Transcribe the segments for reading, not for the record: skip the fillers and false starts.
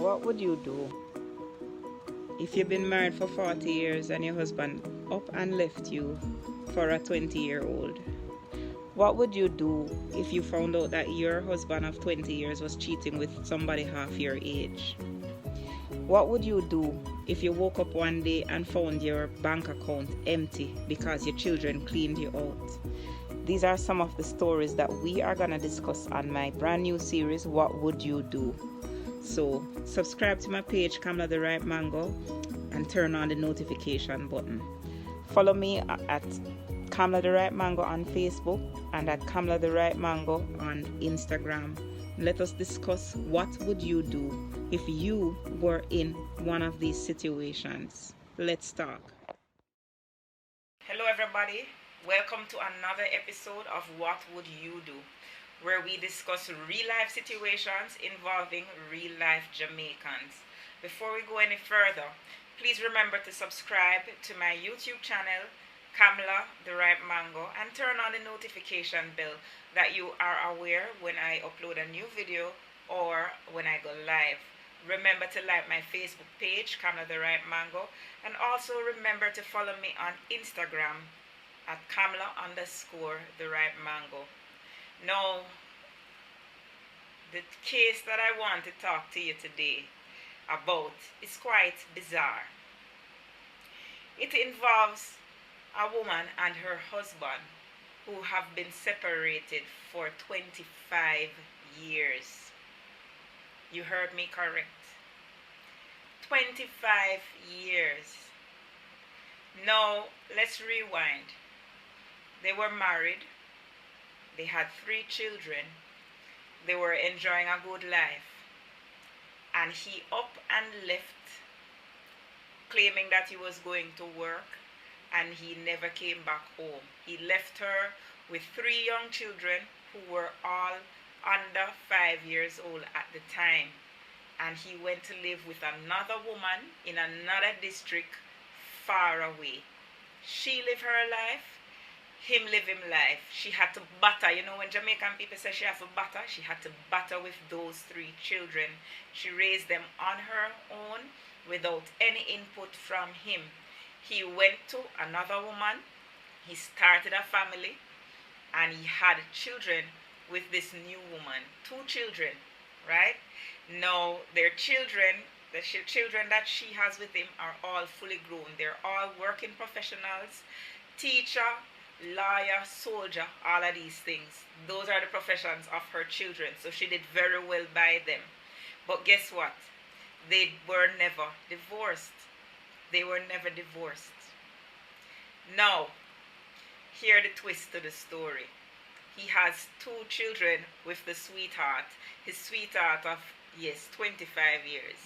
What would you do if you've been married for 40 years and your husband up and left you for a 20-year-old? What would you do if you found out that your husband of 20 years was cheating with somebody half your age? What would you do if you woke up one day and found your bank account empty because your children cleaned you out? These are some of the stories that we are going to discuss on my brand new series, What Would You Do? So subscribe to my page, Kamla the Ripe Mango, and turn on the notification button. Follow me at Kamla the Ripe Mango on Facebook and at Kamla the Ripe Mango on Instagram. Let us discuss what would you do if you were in one of these situations. Let's talk. Hello everybody. Welcome to another episode of What Would You Do, where we discuss real life situations involving real life Jamaicans. Before we go any further, please remember to subscribe to my YouTube channel, Kamla the Ripe Mango, and turn on the notification bell that you are aware when I upload a new video or when I go live. Remember to like my Facebook page, Kamla the Ripe Mango, and also remember to follow me on Instagram at Kamla_the Ripe Mango. Now, the case that I want to talk to you today about is quite bizarre. It involves a woman and her husband who have been separated for 25 years. You heard me correct. 25 years. Now, let's rewind. They were married. They had 3 children. They were enjoying a good life. And he up and left, claiming that he was going to work, and he never came back home. He left her with 3 young children who were all under 5 years old at the time. And he went to live with another woman in another district far away. She lived her life, him live him life. She had to butter. You know, when Jamaican people say she has to butter, she had to butter with those 3 children. She raised them on her own without any input from him. He went to another woman. He started a family, and he had children with this new woman. 2 children, right? Now, their children, the children that she has with him, are all fully grown. They're all working professionals, teacher, lawyer, soldier, all of these things. Those are the professions of her children. So she did very well by them. But guess what? They were never divorced. They were never divorced. Now, hear the twist to the story. He has 2 children with the sweetheart. His sweetheart of, 25 years.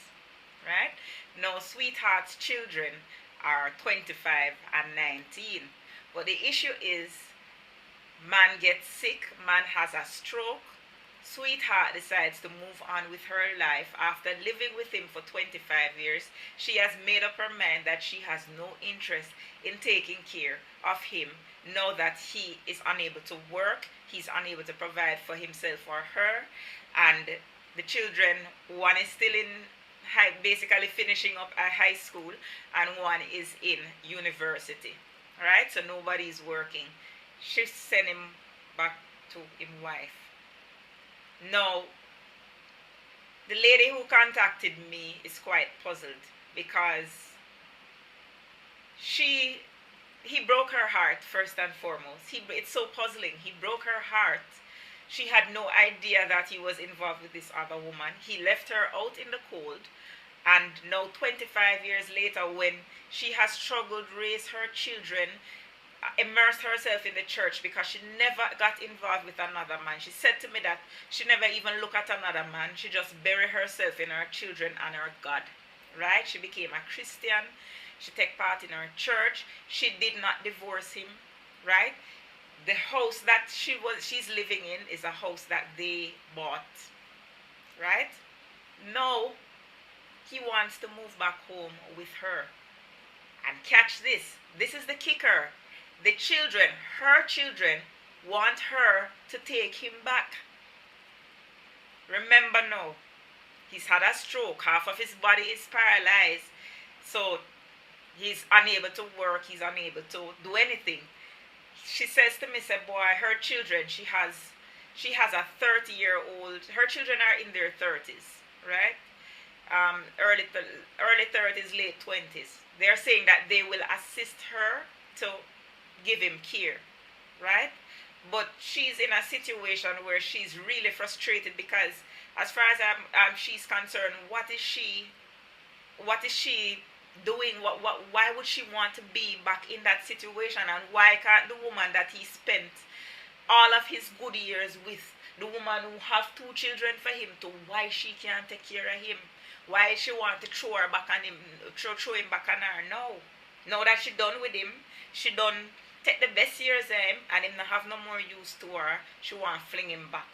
Right? Now, sweetheart's children are 25 and 19. But the issue is, man gets sick, man has a stroke. Sweetheart decides to move on with her life. After living with him for 25 years, she has made up her mind that she has no interest in taking care of him. Now that he is unable to work, he's unable to provide for himself or her, and the children, one is still in basically finishing up a high school, and one is in university. Right? So nobody is working. She sent him back to his wife. Now, the lady who contacted me is quite puzzled because he broke her heart first and foremost. It's so puzzling. He broke her heart. She had no idea that he was involved with this other woman. He left her out in the cold. And now 25 years later, when she has struggled to raise her children, immersed herself in the church because she never got involved with another man. She said to me that she never even looked at another man. She just buried herself in her children and her God. Right? She became a Christian. She took part in her church. She did not divorce him. Right? The house that she's living in is a house that they bought. Right? Now, he wants to move back home with her. And catch this. This is the kicker. The children, her children, want her to take him back. Remember now, He's had a stroke. Half of his body is paralyzed. So he's unable to work. He's unable to do anything. She says to me, say, boy, her children, she has a 30-year-old. Her children are in their 30s, right? Early 30s, late 20s. They're saying that they will assist her to give him care, right? But she's in a situation where she's really frustrated because, as far as she's concerned, what is she doing? Why would she want to be back in that situation? And why can't the woman that he spent all of his good years with, the woman who have 2 children for him, to why she can't take care of him? Why she want to throw her back on him, throw him back on her? No. Now that she done with him, she done take the best years of him, and him not have no more use to her. She want to fling him back.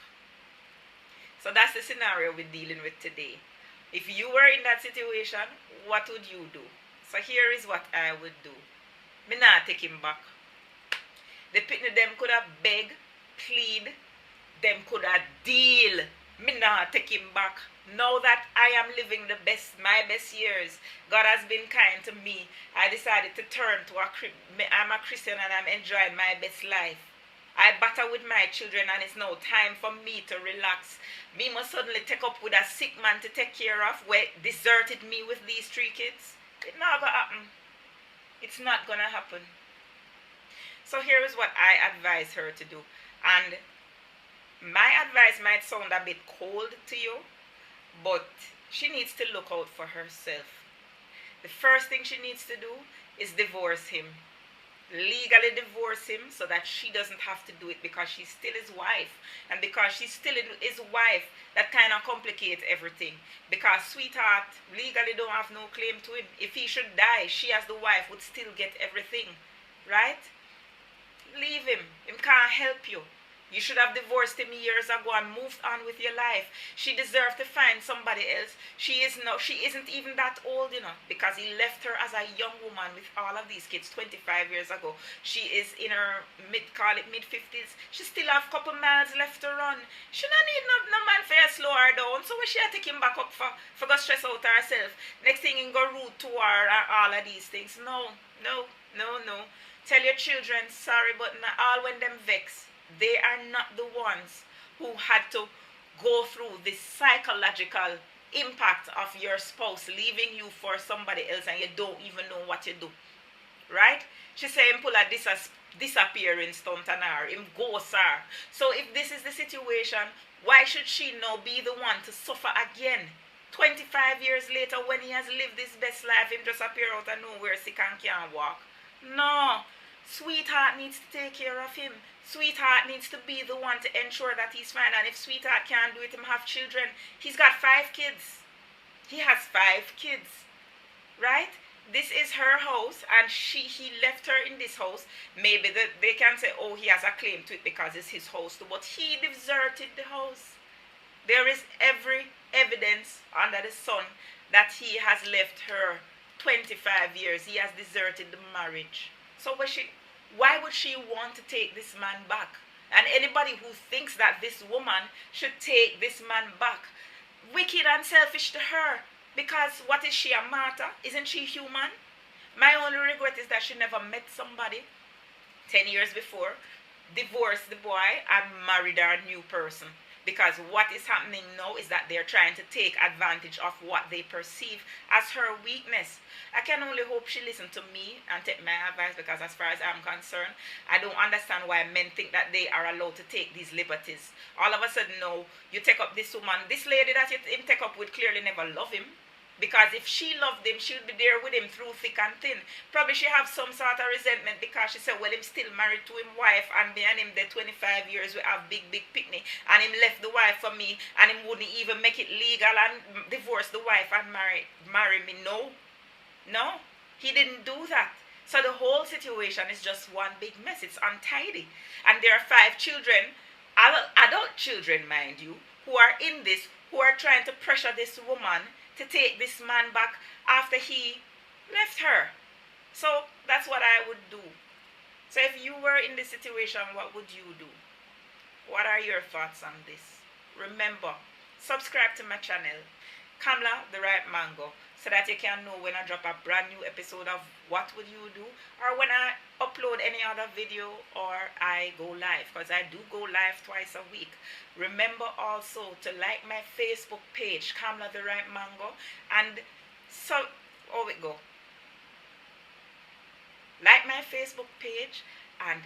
So that's the scenario we're dealing with today. If you were in that situation, what would you do? So here is what I would do. Me not take him back. The pitney them could have beg, plead, them could have deal. Me not take him back. Now that I am living my best years, God has been kind to me. I decided to turn to I'm a Christian and I'm enjoying my best life. I battle with my children and it's now time for me to relax. Me must suddenly take up with a sick man to take care of, where deserted me with these 3 kids. It's not gonna happen. It's not gonna happen. So here is what I advise her to do. And my advice might sound a bit cold to you, but she needs to look out for herself. The first thing she needs to do is divorce him. Legally divorce him so that she doesn't have to do it, because she's still his wife. And because she's still his wife, that kind of complicates everything. Because sweetheart legally don't have no claim to him. If he should die, she as the wife would still get everything. Right? Leave him. Him can't help you. You should have divorced him years ago and moved on with your life. She deserves to find somebody else. She isn't even that old, because he left her as a young woman with all of these kids 25 years ago. She is in her mid-50s. She still have a couple miles left to run. She don't need no man for her slow her down. So what she take him back up for go stress out herself. Next thing he go rude to her and all of these things. No. Tell your children, sorry, but not all when them vex. They are not the ones who had to go through this psychological impact of your spouse leaving you for somebody else and you don't even know what you do. Right? She said him pull a disappearing stunt on her. Him ghost her. So if this is the situation, why should she now be the one to suffer again? 25 years later, when he has lived his best life, him just appear out of nowhere sick and can't walk. No. Sweetheart needs to take care of him. Sweetheart needs to be the one to ensure that he's fine. And if sweetheart can't do it, him have children. He's got 5 kids. He has 5 kids. Right? This is her house, and he left her in this house. Maybe they can say, oh, he has a claim to it because it's his house too. But he deserted the house. There is every evidence under the sun that he has left her 25 years. He has deserted the marriage. So why would she want to take this man back? And anybody who thinks that this woman should take this man back, wicked and selfish to her. Because what is she, a martyr? Isn't she human? My only regret is that she never met somebody 10 years before, divorced the boy, and married a new person. Because what is happening now is that they're trying to take advantage of what they perceive as her weakness. I can only hope she listens to me and take my advice, because as far as I'm concerned, I don't understand why men think that they are allowed to take these liberties. All of a sudden, no, you take up this woman, this lady that you take up with clearly never love him. Because if she loved him, she would be there with him through thick and thin. Probably she have some sort of resentment because she said, well, him still married to him wife, and me and him the 25 years we have big picnic, and him left the wife for me, and him wouldn't even make it legal and divorce the wife and marry me. No, he didn't do that. So the whole situation is just one big mess. It's untidy. And there are 5 children, adult children, mind you, who are in this, who are trying to pressure this woman to take this man back after he left her. So that's what I would do. So if you were in this situation, what would you do? What are your thoughts on this? Remember, subscribe to my channel. Kamla the Ripe Mango, so that you can know when I drop a brand new episode of What Would You Do, or when I upload any other video or I go live, because I do go live twice a week. Remember also to like my Facebook page, Kamla the Ripe Mango, and so, oh we go. Like my Facebook page and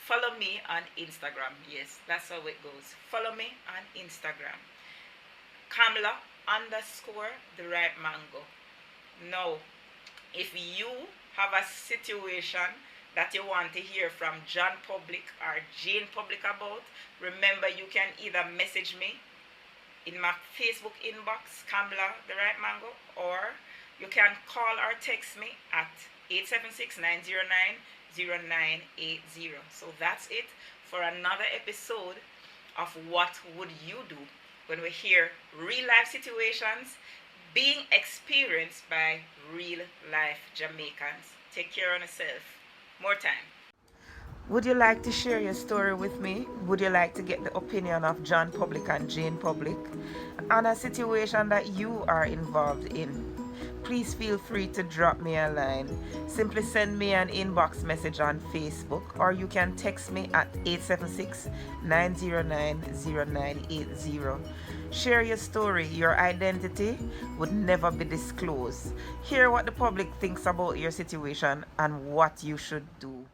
follow me on Instagram. Yes, that's how it goes. Follow me on Instagram. Kamla underscore the Ripe Mango. Now, if you have a situation that you want to hear from John Public or Jane Public about, remember you can either message me in my Facebook inbox, Kamla the Ripe Mango, or you can call or text me at 876-909-0980. So that's it for another episode of What Would You Do, when we hear real life situations being experienced by real life Jamaicans. Take care of yourself. More time. Would you like to share your story with me? Would you like to get the opinion of John Public and Jane Public on a situation that you are involved in? Please feel free to drop me a line. Simply send me an inbox message on Facebook, or you can text me at 876-909-0980. Share your story. Your identity would never be disclosed. Hear what the public thinks about your situation and what you should do.